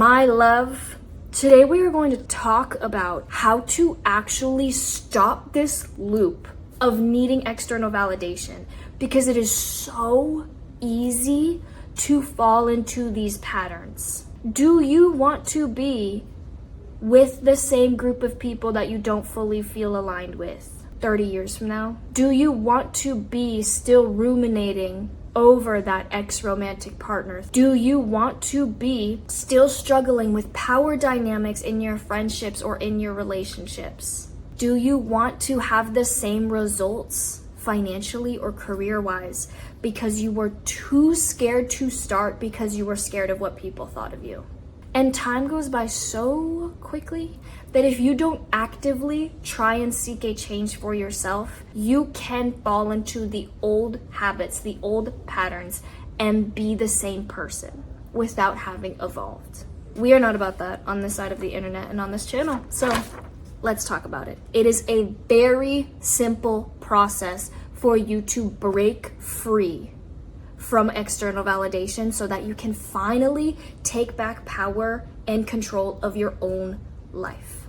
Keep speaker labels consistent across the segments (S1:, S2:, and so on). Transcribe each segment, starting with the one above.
S1: My love, today we are going to talk about how to actually stop this loop of needing external validation, because it is so easy to fall into these patterns. Do you want to be with the same group of people that you don't fully feel aligned with 30 years from now? Do you want to be still ruminating over that ex-romantic partner? Do you want to be still struggling with power dynamics in your friendships or in your relationships? Do you want to have the same results financially or career-wise because you were too scared to start because you were scared of what people thought of you? And time goes by so quickly that if you don't actively try and seek a change for yourself, you can fall into the old habits, the old patterns, and be the same person without having evolved. We are not about that on this side of the internet and on this channel. So let's talk about it. It is a very simple process for you to break free from external validation so that you can finally take back power and control of your own life.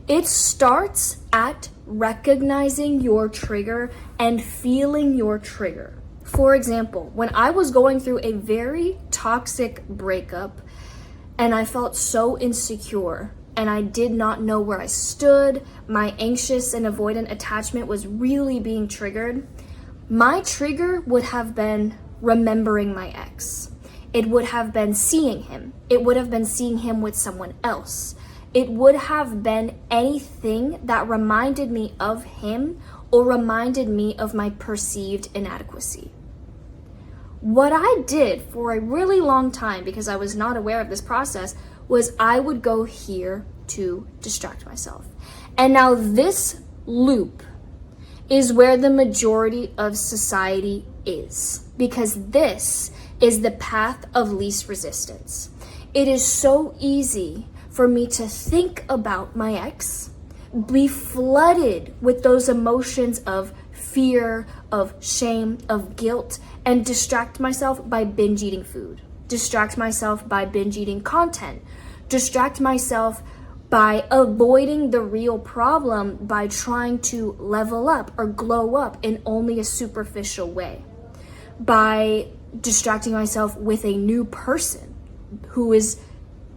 S1: It starts at recognizing your trigger and feeling your trigger. For example, when I was going through a very toxic breakup and I felt so insecure and I did not know where I stood, my anxious and avoidant attachment was really being triggered. My trigger would have been remembering my ex. It would have been seeing him. It would have been seeing him with someone else. It would have been anything that reminded me of him or reminded me of my perceived inadequacy. What I did for a really long time, because I was not aware of this process, was I would go here to distract myself. And now this loop is where the majority of society is, because this is the path of least resistance. It is so easy for me to think about my ex, be flooded with those emotions of fear, of shame, of guilt, and distract myself by binge eating food, distract myself by binge eating content, distract myself by avoiding the real problem by trying to level up or glow up in only a superficial way, by distracting myself with a new person who is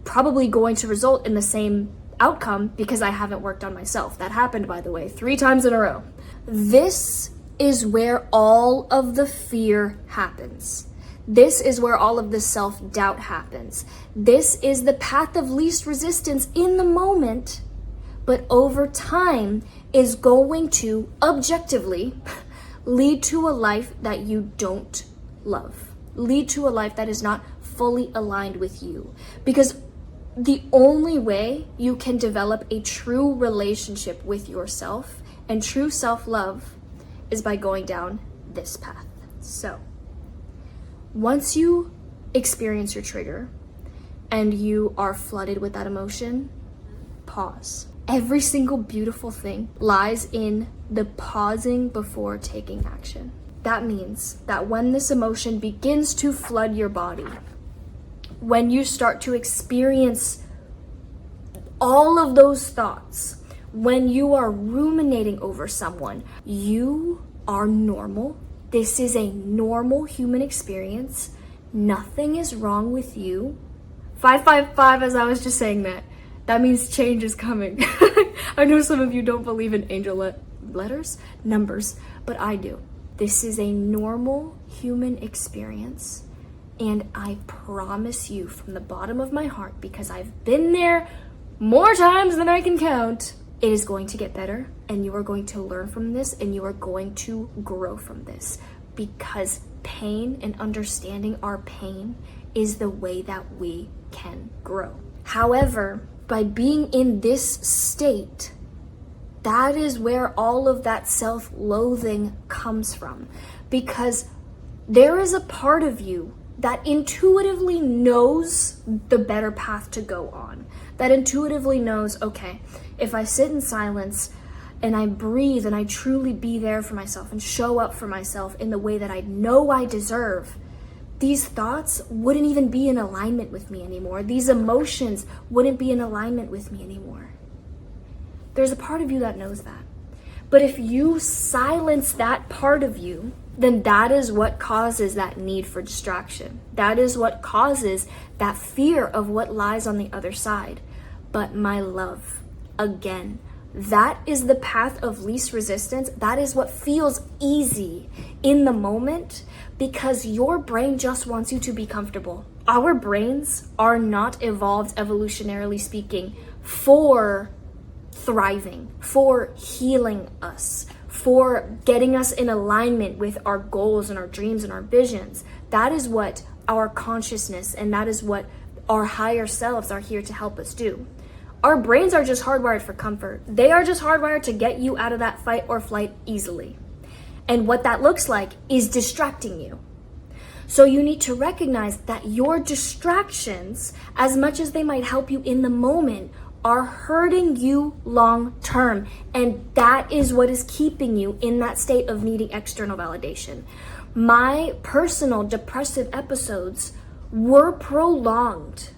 S1: probably going to result in the same outcome because I haven't worked on myself. That happened, by the way, 3 times in a row. This is where all of the fear happens. This is where all of the self-doubt happens. This is the path of least resistance in the moment, but over time is going to objectively lead to a life that you don't love, lead to a life that is not fully aligned with you. Because the only way you can develop a true relationship with yourself and true self-love is by going down this path. So once you experience your trigger and you are flooded with that emotion, pause. Every single beautiful thing lies in the pausing before taking action. That means that when this emotion begins to flood your body, when you start to experience all of those thoughts, when you are ruminating over someone, you are normal. This is a normal human experience. Nothing is wrong with you. 555, as I was just saying that. That means change is coming. I know some of you don't believe in angel numbers, but I do. This is a normal human experience. And I promise you from the bottom of my heart, because I've been there more times than I can count, it is going to get better, and you are going to learn from this, and you are going to grow from this, because pain and understanding our pain is the way that we can grow. However, by being in this state, that is where all of that self-loathing comes from, because there is a part of you that intuitively knows the better path to go on, that intuitively knows, okay, if I sit in silence and I breathe and I truly be there for myself and show up for myself in the way that I know I deserve, these thoughts wouldn't even be in alignment with me anymore. These emotions wouldn't be in alignment with me anymore. There's a part of you that knows that. But if you silence that part of you, then that is what causes that need for distraction. That is what causes that fear of what lies on the other side. But my love, again, that is the path of least resistance. That is what feels easy in the moment because your brain just wants you to be comfortable. Our brains are not evolved, evolutionarily speaking, for thriving, for healing us, for getting us in alignment with our goals and our dreams and our visions. That is what our consciousness and that is what our higher selves are here to help us do. Our brains are just hardwired for comfort. They are just hardwired to get you out of that fight or flight easily. And what that looks like is distracting you. So you need to recognize that your distractions, as much as they might help you in the moment, are hurting you long term. And that is what is keeping you in that state of needing external validation. My personal depressive episodes were prolonged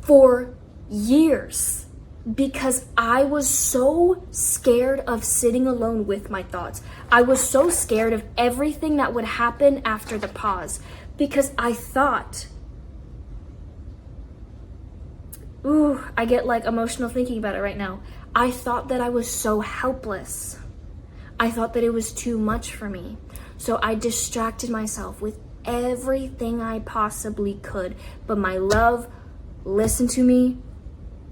S1: for years because I was so scared of sitting alone with my thoughts. I was so scared of everything that would happen after the pause because I thought, I get like emotional thinking about it right now. I thought that I was so helpless. I thought that it was too much for me. So I distracted myself with everything I possibly could. But my love, listen to me.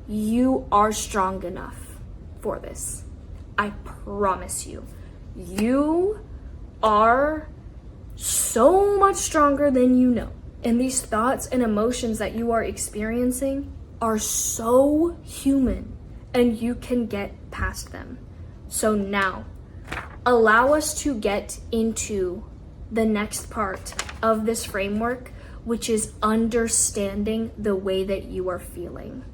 S1: You are strong enough for this. I promise you. You are so much stronger than you know. And these thoughts and emotions that you are experiencing are so human and you can get past them. So now, allow us to get into the next part of this framework, which is understanding the way that you are feeling.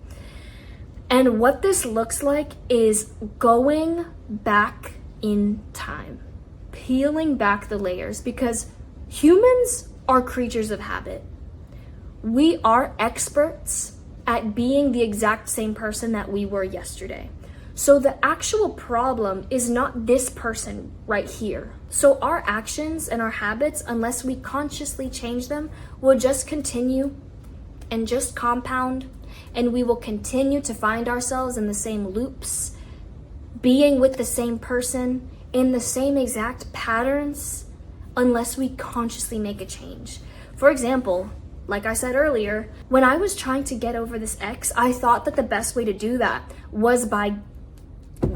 S1: And what this looks like is going back in time, peeling back the layers, because humans are creatures of habit. We are experts at being the exact same person that we were yesterday. So the actual problem is not this person right here. So our actions and our habits, unless we consciously change them, will just continue and just compound, and we will continue to find ourselves in the same loops, being with the same person, in the same exact patterns, unless we consciously make a change. For example, like I said earlier, when I was trying to get over this ex, I thought that the best way to do that was by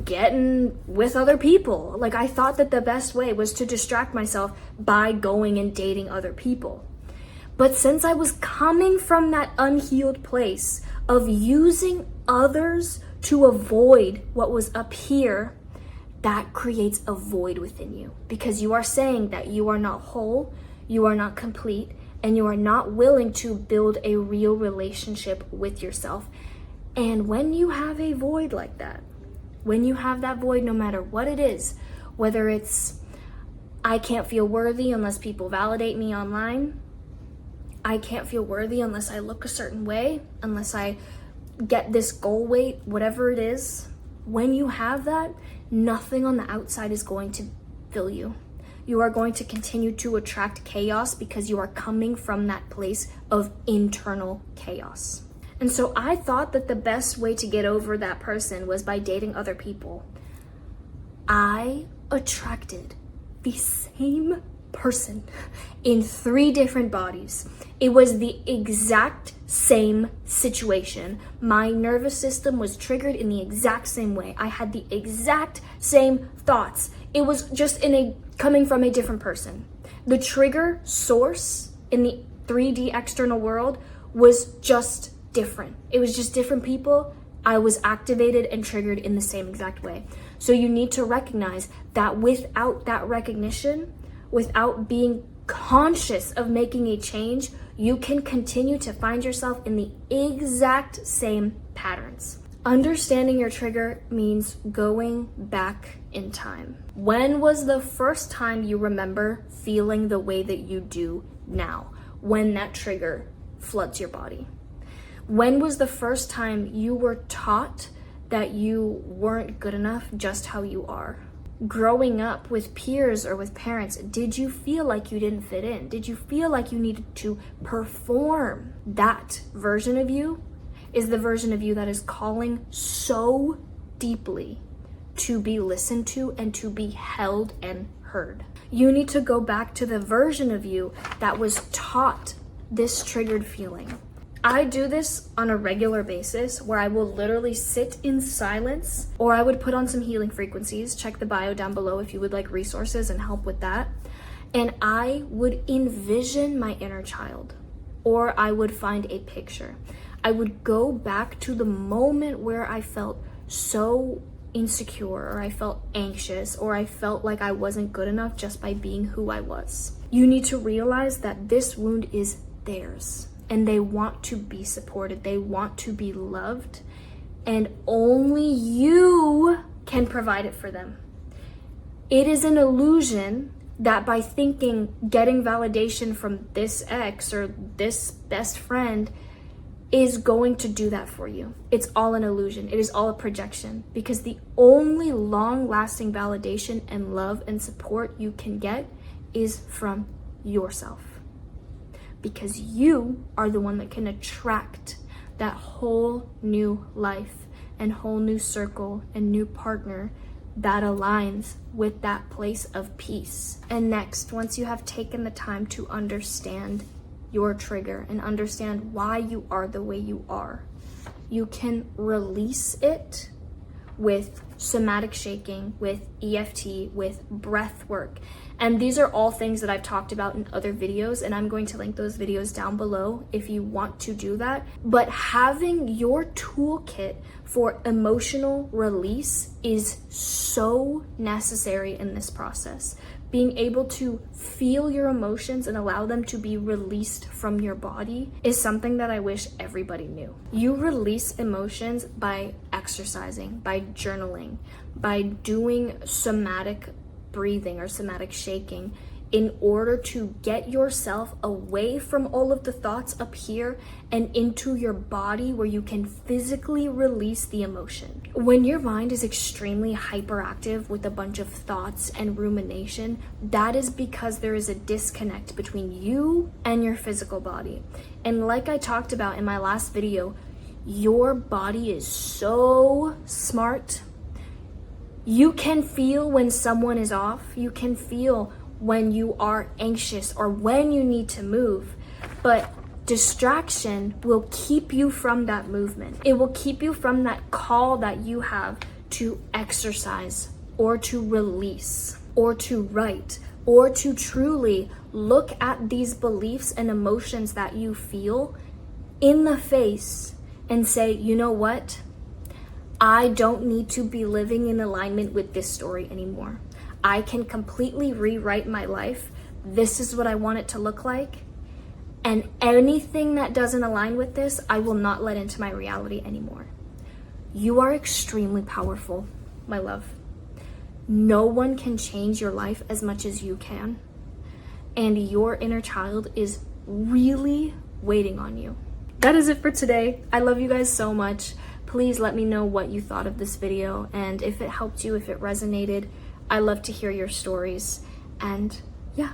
S1: getting with other people. Like I thought that the best way was to distract myself by going and dating other people. But since I was coming from that unhealed place of using others to avoid what was up here, that creates a void within you because you are saying that you are not whole, you are not complete, and you are not willing to build a real relationship with yourself. And when you have a void like that, when you have that void, no matter what it is, whether it's I can't feel worthy unless people validate me online, I can't feel worthy unless I look a certain way, unless I get this goal weight, whatever it is, when you have that, nothing on the outside is going to fill you. You are going to continue to attract chaos because you are coming from that place of internal chaos. And so I thought that the best way to get over that person was by dating other people. I attracted the same person in 3 different bodies. It was the exact same situation. My nervous system was triggered in the exact same way. I had the exact same thoughts. It was just coming from a different person. The trigger source in the 3D external world was just different. It was just different people. I was activated and triggered in the same exact way. So you need to recognize that without that recognition, without being conscious of making a change, you can continue to find yourself in the exact same patterns. Understanding your trigger means going back in time. When was the first time you remember feeling the way that you do now when that trigger floods your body. When was the first time you were taught that you weren't good enough just how you are? Growing up with peers or with parents, did you feel like you didn't fit in? Did you feel like you needed to perform? That version of you is the version of you that is calling so deeply to be listened to and to be held and heard. You need to go back to the version of you that was taught this triggered feeling. I do this on a regular basis where I will literally sit in silence, or I would put on some healing frequencies. Check the bio down below if you would like resources and help with that. And I would envision my inner child, or I would find a picture. I would go back to the moment where I felt so insecure, or I felt anxious, or I felt like I wasn't good enough just by being who I was. You need to realize that this wound is theirs. And they want to be supported. They want to be loved. And only you can provide it for them. It is an illusion that by thinking getting validation from this ex or this best friend is going to do that for you. It's all an illusion. It is all a projection. Because the only long-lasting validation and love and support you can get is from yourself. Because you are the one that can attract that whole new life and whole new circle and new partner that aligns with that place of peace. And next, once you have taken the time to understand your trigger and understand why you are the way you are, you can release it with somatic shaking, with EFT, with breath work. And these are all things that I've talked about in other videos, and I'm going to link those videos down below if you want to do that. But having your toolkit for emotional release is so necessary in this process. Being able to feel your emotions and allow them to be released from your body is something that I wish everybody knew. You release emotions by exercising, by journaling, by doing somatic breathing or somatic shaking in order to get yourself away from all of the thoughts up here and into your body where you can physically release the emotion. When your mind is extremely hyperactive with a bunch of thoughts and rumination, that is because there is a disconnect between you and your physical body. And like I talked about in my last video, your body is so smart. You can feel when someone is off. You can feel when you are anxious or when you need to move. But distraction will keep you from that movement. It will keep you from that call that you have to exercise or to release or to write or to truly look at these beliefs and emotions that you feel in the face and say, you know what? I don't need to be living in alignment with this story anymore. I can completely rewrite my life. This is what I want it to look like. And anything that doesn't align with this, I will not let into my reality anymore. You are extremely powerful, my love. No one can change your life as much as you can. And your inner child is really waiting on you. That is it for today. I love you guys so much. Please let me know what you thought of this video. And if it helped you, if it resonated, I love to hear your stories. And yeah,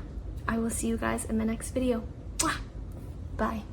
S1: I will see you guys in the next video. Bye.